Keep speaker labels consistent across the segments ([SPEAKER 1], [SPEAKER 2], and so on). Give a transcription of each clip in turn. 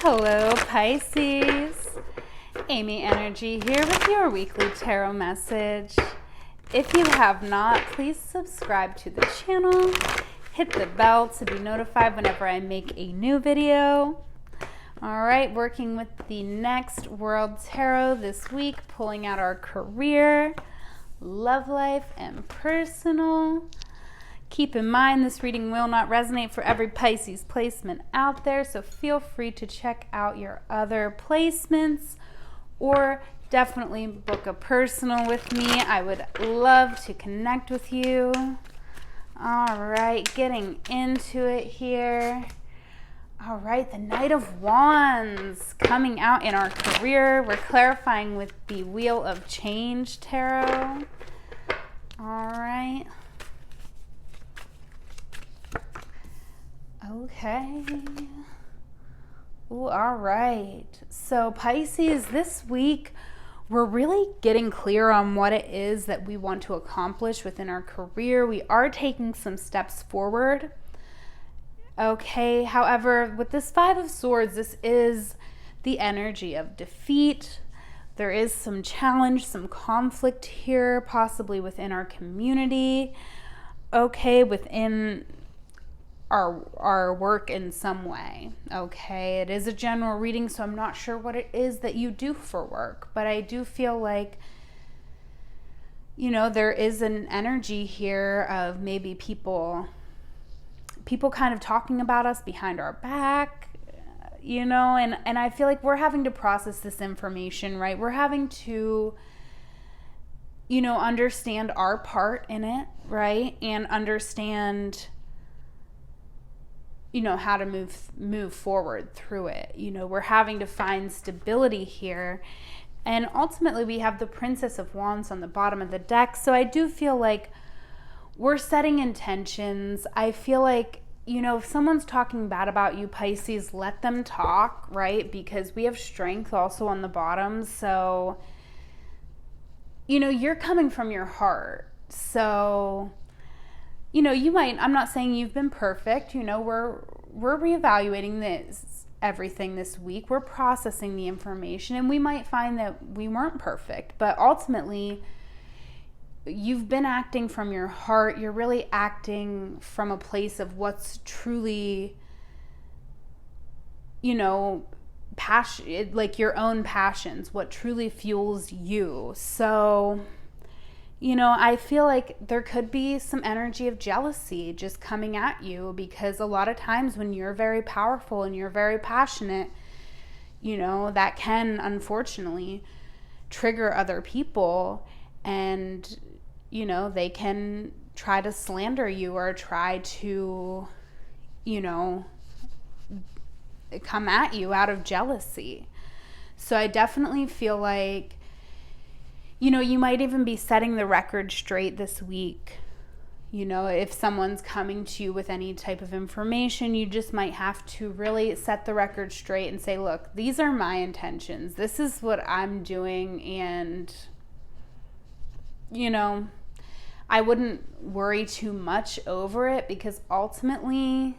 [SPEAKER 1] Hello, Pisces. Amyenergy here with your weekly tarot message. If you have not, please subscribe to the channel. Hit the bell to be notified whenever I make a new video. All right, working with the next World Tarot this week, pulling out our career, love life, and personal. Keep in mind, this reading will not resonate for every Pisces placement out there, so feel free to check out your other placements or definitely book a personal with me. I would love to connect with you. All right, getting into it here. All right, the Knight of Wands coming out in our career. We're clarifying with the Wheel of Change Tarot. All right. Okay. Ooh, all right. So Pisces, this week, we're really getting clear on what it is that we want to accomplish within our career. We are taking some steps forward. Okay. However, with this Five of Swords, this is the energy of defeat. There is some challenge, some conflict here, possibly within our community. Okay. Within our work in some way. Okay, it is a general reading, so I'm not sure what it is that you do for work, but I do feel like, you know, there is an energy here of maybe people kind of talking about us behind our back, you know, and I feel like we're having to process this information, right? We're having to, you know, understand our part in it, right? And understand, you know, how to move forward through it. You know, we're having to find stability here. And ultimately we have the Princess of Wands on the bottom of the deck. So I do feel like we're setting intentions. I feel like, you know, if someone's talking bad about you, Pisces, let them talk, right? Because we have strength also on the bottom. So, you know, you're coming from your heart. So, you know, you might, I'm not saying you've been perfect, you know, we're reevaluating everything this week. We're processing the information, and we might find that we weren't perfect, but ultimately you've been acting from your heart. You're really acting from a place of what's truly, you know, passion, like your own passions, what truly fuels you. So, you know, I feel like there could be some energy of jealousy just coming at you, because a lot of times when you're very powerful and you're very passionate, you know, that can unfortunately trigger other people, and, you know, they can try to slander you or try to, you know, come at you out of jealousy. So I definitely feel like, you know, you might even be setting the record straight this week. You know, if someone's coming to you with any type of information, you just might have to really set the record straight and say, look, these are my intentions. This is what I'm doing. And, you know, I wouldn't worry too much over it, because ultimately,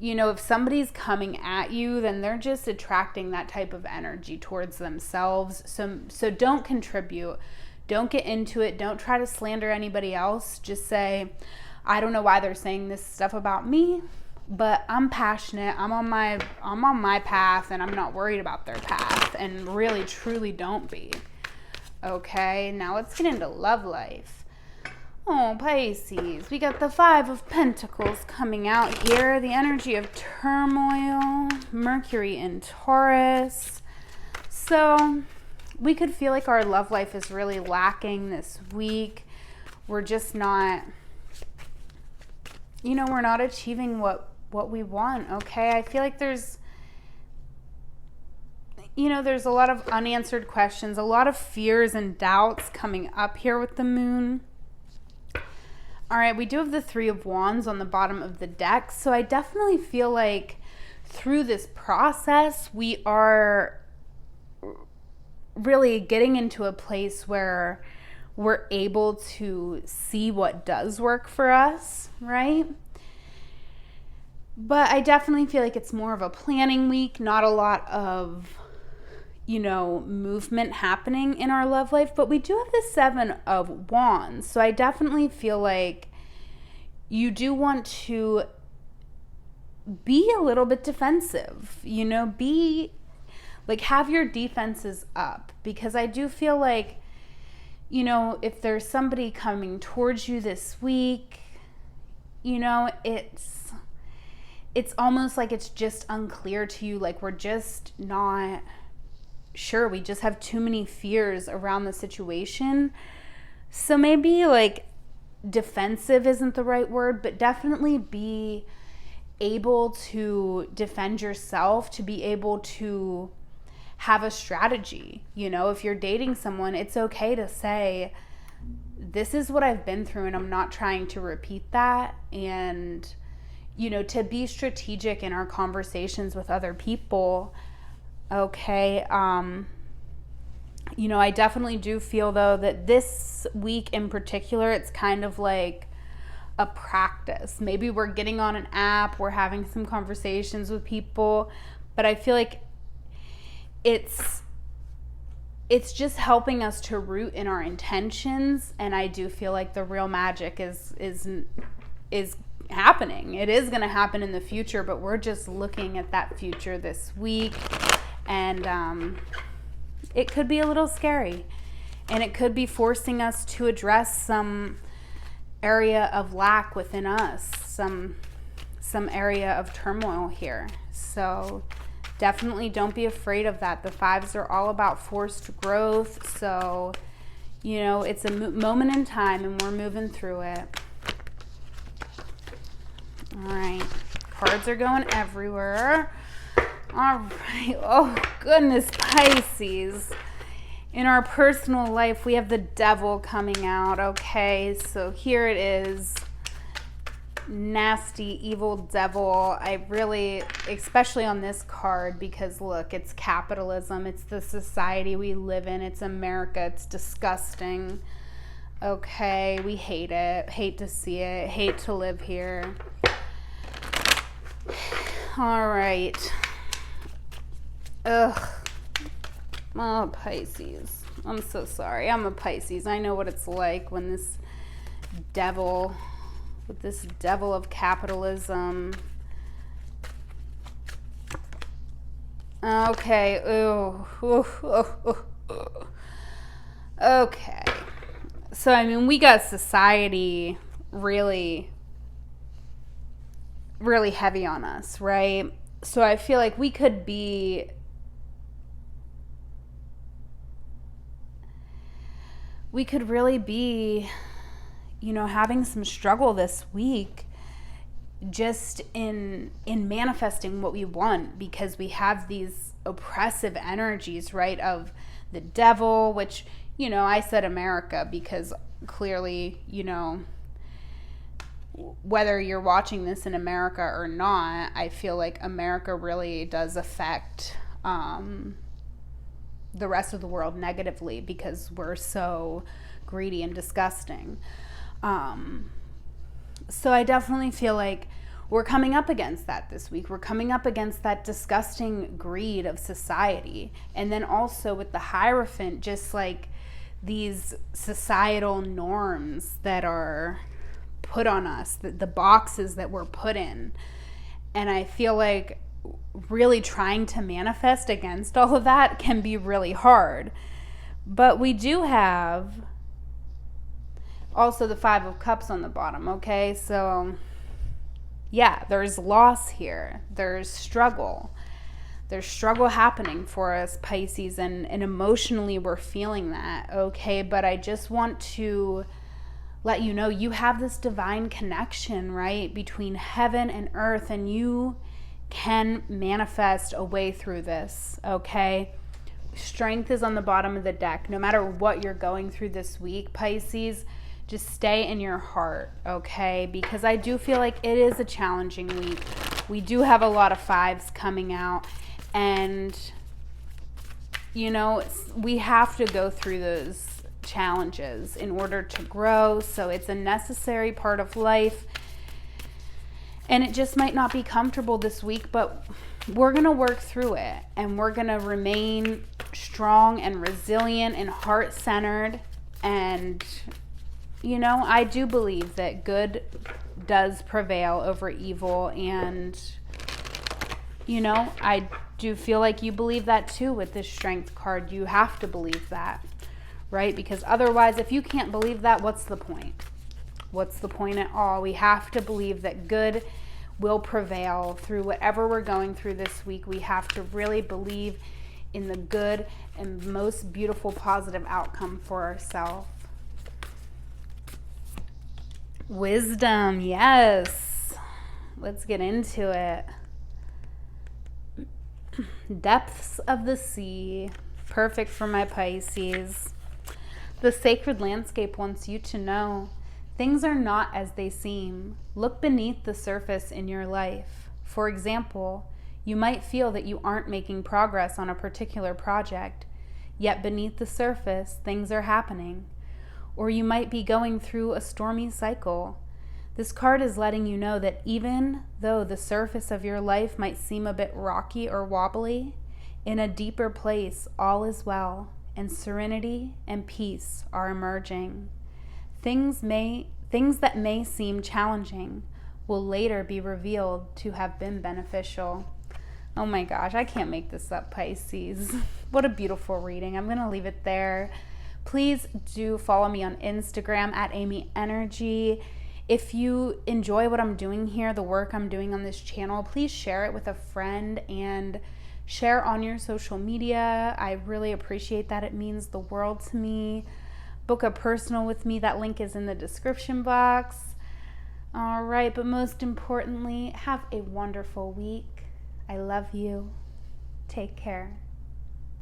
[SPEAKER 1] you know, if somebody's coming at you, then they're just attracting that type of energy towards themselves. So don't contribute. Don't get into it. Don't try to slander anybody else. Just say, I don't know why they're saying this stuff about me, but I'm passionate. I'm on my path, and I'm not worried about their path. And really, truly don't be. Okay, now let's get into love life. Oh, Pisces, we got the Five of Pentacles coming out here. The energy of turmoil, Mercury in Taurus. So we could feel like our love life is really lacking this week. We're just not, you know, we're not achieving what we want, okay? I feel like there's, you know, there's a lot of unanswered questions, a lot of fears and doubts coming up here with the moon. All right, we do have the Three of Wands on the bottom of the deck. So I definitely feel like through this process, we are really getting into a place where we're able to see what does work for us, right? But I definitely feel like it's more of a planning week, not a lot of, movement happening in our love life. But we do have the 7 of Wands. So I definitely feel like you do want to be a little bit defensive, be like, have your defenses up, because I do feel like, if there's somebody coming towards you this week, it's almost like it's just unclear to you. Like, we're just not sure. We just have too many fears around the situation. So maybe like defensive isn't the right word, but definitely be able to defend yourself, to be able to have a strategy. If you're dating someone, it's okay to say, this is what I've been through and I'm not trying to repeat that. And, to be strategic in our conversations with other people. Okay. I definitely do feel, though, that this week in particular, it's kind of like a practice. Maybe we're getting on an app, we're having some conversations with people, but I feel like it's just helping us to root in our intentions. And I do feel like the real magic is happening. It is going to happen in the future, but we're just looking at that future this week. And it could be a little scary, and it could be forcing us to address some area of lack within us, some area of turmoil here. So definitely don't be afraid of that. The 5s are all about forced growth. So, it's a moment in time, and we're moving through it. All right. Cards are going everywhere. All right. Oh, goodness, Pisces. In our personal life, we have the Devil coming out. Okay, so here it is. Nasty, evil devil. I really, especially on this card, because look, it's capitalism. It's the society we live in. It's America. It's disgusting. Okay, we hate it. Hate to see it. Hate to live here. All right. Ugh. Oh, Pisces. I'm so sorry. I'm a Pisces. I know what it's like when this devil, with this devil of capitalism. Okay. Ooh. Okay. So, I mean, we got society really, really heavy on us, right? So I feel like we could really be, having some struggle this week just in manifesting what we want, because we have these oppressive energies, right, of the devil, which, I said America because clearly, whether you're watching this in America or not, I feel like America really does affect the rest of the world negatively, because we're so greedy and disgusting. So I definitely feel like we're coming up against that this week. We're coming up against that disgusting greed of society. And then also with the Hierophant, just like these societal norms that are put on us, the boxes that we're put in. And I feel like really trying to manifest against all of that can be really hard. But we do have also the 5 of Cups on the bottom, okay? So yeah, there's loss here. There's struggle. There's struggle happening for us, Pisces, and emotionally we're feeling that, okay? But I just want to let you know you have this divine connection, right, between heaven and earth, and you can manifest a way through this, okay? Strength is on the bottom of the deck. No matter what you're going through this week, Pisces, just stay in your heart, okay? Because I do feel like it is a challenging week. We do have a lot of 5s coming out, and, we have to go through those challenges in order to grow. So it's a necessary part of life. And it just might not be comfortable this week, but we're going to work through it, and we're going to remain strong and resilient and heart-centered. And, you know, I do believe that good does prevail over evil. And, you know, I do feel like you believe that too with this Strength card. You have to believe that, right? Because otherwise, if you can't believe that, what's the point? What's the point at all? We have to believe that good will prevail through whatever we're going through this week. We have to really believe in the good and most beautiful positive outcome for ourselves. Wisdom, yes. Let's get into it. Depths of the sea, perfect for my Pisces. The sacred landscape wants you to know things are not as they seem. Look beneath the surface in your life. For example, you might feel that you aren't making progress on a particular project, yet beneath the surface, things are happening. Or you might be going through a stormy cycle. This card is letting you know that even though the surface of your life might seem a bit rocky or wobbly, in a deeper place, all is well, and serenity and peace are emerging. Things that may seem challenging will later be revealed to have been beneficial. Oh my gosh, I can't make this up, Pisces. What a beautiful reading. I'm going to leave it there. Please do follow me on Instagram at amyenergy. If you enjoy what I'm doing here, the work I'm doing on this channel, please share it with a friend and share on your social media. I really appreciate that. It means the world to me. Book a personal with me. That link is in the description box. All right, but most importantly, have a wonderful week. I love you. Take care.